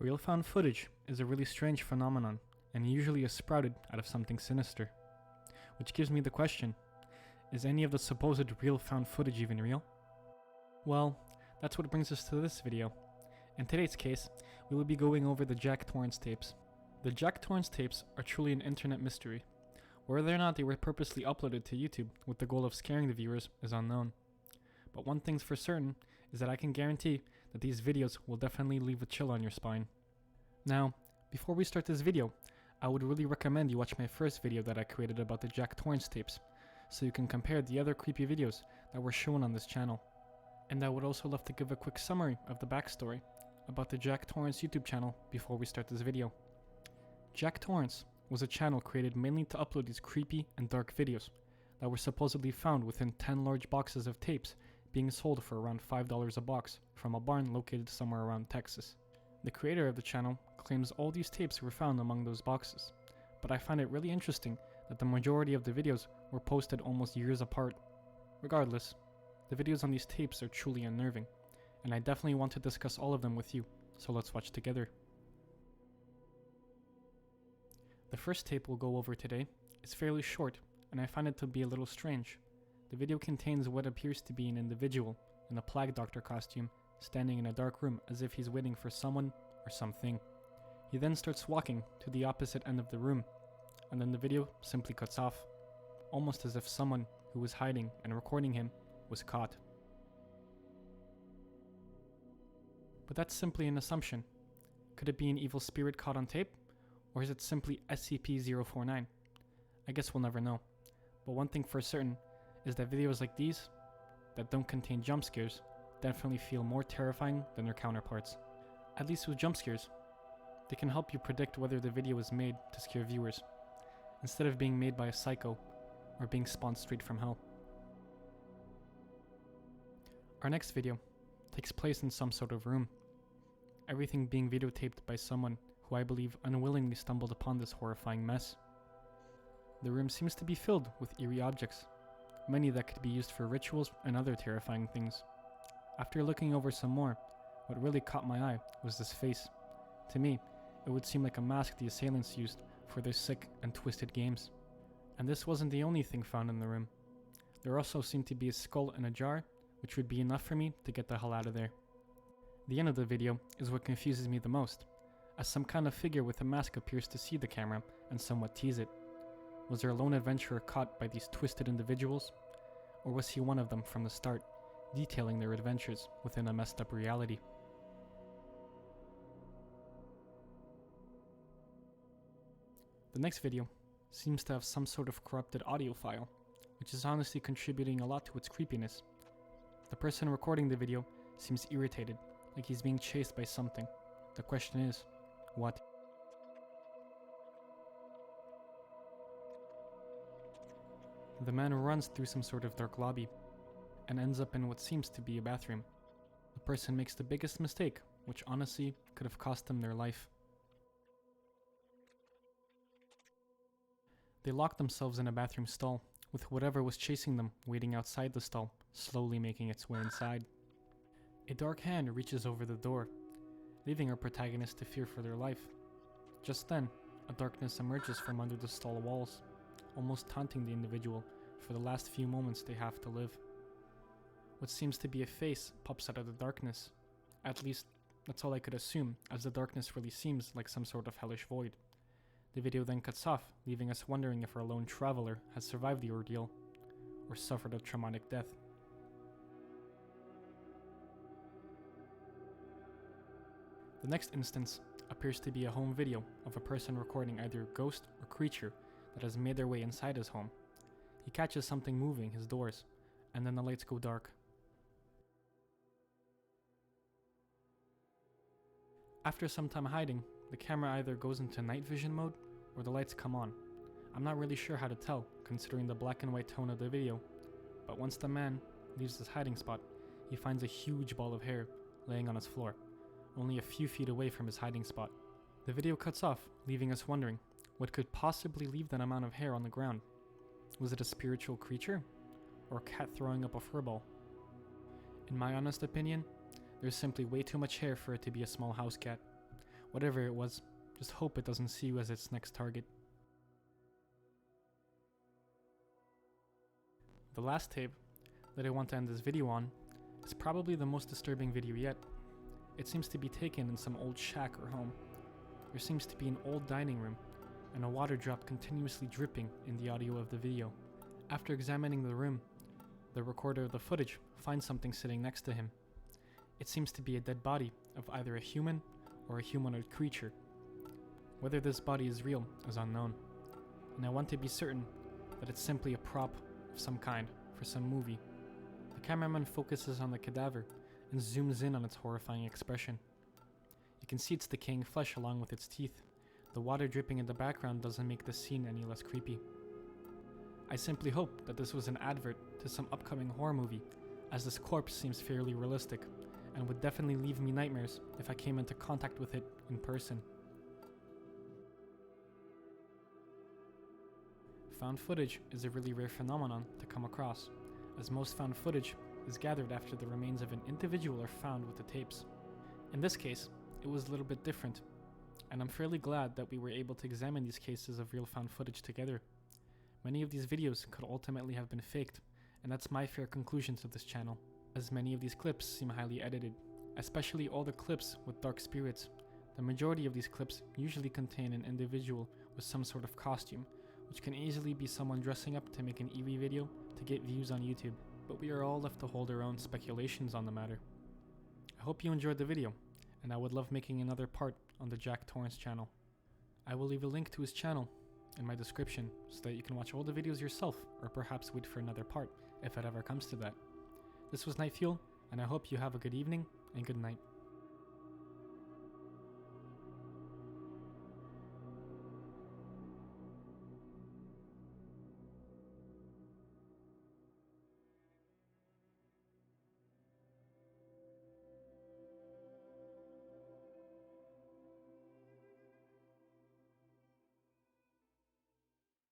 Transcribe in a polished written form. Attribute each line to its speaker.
Speaker 1: Real found footage is a really strange phenomenon and usually is sprouted out of something sinister. Which gives me the question, is any of the supposed real found footage even real? Well, that's what brings us to this video. In today's case, we will be going over the Jack Torrance tapes. The Jack Torrance tapes are truly an internet mystery. Whether or not they were purposely uploaded to YouTube with the goal of scaring the viewers is unknown. But one thing's for certain is that I can guarantee that these videos will definitely leave a chill on your spine. Now, before we start this video, I would really recommend you watch my first video that I created about the Jack Torrance tapes, so you can compare the other creepy videos that were shown on this channel. And I would also love to give a quick summary of the backstory about the Jack Torrance YouTube channel before we start this video. Jack Torrance was a channel created mainly to upload these creepy and dark videos that were supposedly found within 10 large boxes of tapes being sold for around $5 a box from a barn located somewhere around Texas. The creator of the channel claims all these tapes were found among those boxes, but I find it really interesting that the majority of the videos were posted almost years apart. Regardless, the videos on these tapes are truly unnerving, and I definitely want to discuss all of them with you, so let's watch together. The first tape we'll go over today is fairly short, and I find it to be a little strange. The video contains what appears to be an individual in a plague doctor costume standing in a dark room as if he's waiting for someone or something. He then starts walking to the opposite end of the room, and then the video simply cuts off, almost as if someone who was hiding and recording him was caught. But that's simply an assumption. Could it be an evil spirit caught on tape? Or is it simply SCP-049? I guess we'll never know. But one thing for certain is that videos like these, that don't contain jump scares, definitely feel more terrifying than their counterparts. At least with jump scares, they can help you predict whether the video is made to scare viewers, instead of being made by a psycho or being spawned straight from hell. Our next video takes place in some sort of room, everything being videotaped by someone who I believe unwillingly stumbled upon this horrifying mess. The room seems to be filled with eerie objects, many that could be used for rituals and other terrifying things. After looking over some more, what really caught my eye was this face. To me, it would seem like a mask the assailants used for their sick and twisted games. And this wasn't the only thing found in the room. There also seemed to be a skull in a jar, which would be enough for me to get the hell out of there. The end of the video is what confuses me the most, as some kind of figure with a mask appears to see the camera and somewhat tease it. Was there a lone adventurer caught by these twisted individuals? Or was he one of them from the start, detailing their adventures within a messed up reality? The next video seems to have some sort of corrupted audio file, which is honestly contributing a lot to its creepiness. The person recording the video seems irritated, like he's being chased by something. The question is, what? The man runs through some sort of dark lobby and ends up in what seems to be a bathroom. The person makes the biggest mistake, which honestly could have cost them their life. They lock themselves in a bathroom stall, with whatever was chasing them waiting outside the stall, slowly making its way inside. A dark hand reaches over the door, leaving our protagonist to fear for their life. Just then, a darkness emerges from under the stall walls, almost taunting the individual for the last few moments they have to live. What seems to be a face pops out of the darkness. At least, that's all I could assume, as the darkness really seems like some sort of hellish void. The video then cuts off, leaving us wondering if our lone traveler has survived the ordeal, or suffered a traumatic death. The next instance appears to be a home video of a person recording either a ghost or creature that has made their way inside his home. He catches something moving his doors, and then the lights go dark. After some time hiding, the camera either goes into night vision mode or the lights come on. I'm not really sure how to tell, considering the black and white tone of the video, but once the man leaves his hiding spot, he finds a huge ball of hair laying on his floor, only a few feet away from his hiding spot. The video cuts off, leaving us wondering what could possibly leave that amount of hair on the ground. Was it a spiritual creature? Or a cat throwing up a furball? In my honest opinion, there's simply way too much hair for it to be a small house cat. Whatever it was, just hope it doesn't see you as its next target. The last tape that I want to end this video on is probably the most disturbing video yet. It seems to be taken in some old shack or home. There seems to be an old dining room and a water drop continuously dripping in the audio of the video. After examining the room, the recorder of the footage finds something sitting next to him. It seems to be a dead body of either a human or a humanoid creature. Whether this body is real is unknown, and I want to be certain that it's simply a prop of some kind for some movie. The cameraman focuses on the cadaver and zooms in on its horrifying expression. You can see its decaying flesh along with its teeth. The water dripping in the background doesn't make the scene any less creepy. I simply hope that this was an advert to some upcoming horror movie, as this corpse seems fairly realistic, and would definitely leave me nightmares if I came into contact with it in person. Found footage is a really rare phenomenon to come across, as most found footage is gathered after the remains of an individual are found with the tapes. In this case, it was a little bit different, and I'm fairly glad that we were able to examine these cases of real found footage together. Many of these videos could ultimately have been faked, and that's my fair conclusion to this channel, as many of these clips seem highly edited, especially all the clips with dark spirits. The majority of these clips usually contain an individual with some sort of costume, which can easily be someone dressing up to make an eerie video to get views on YouTube, but we are all left to hold our own speculations on the matter. I hope you enjoyed the video, and I would love making another part on the Torrance channel. I will leave a link to his channel in my description so that you can watch all the videos yourself, or perhaps wait for another part if it ever comes to that. This was Nightfuel, and I hope you have a good evening and good night.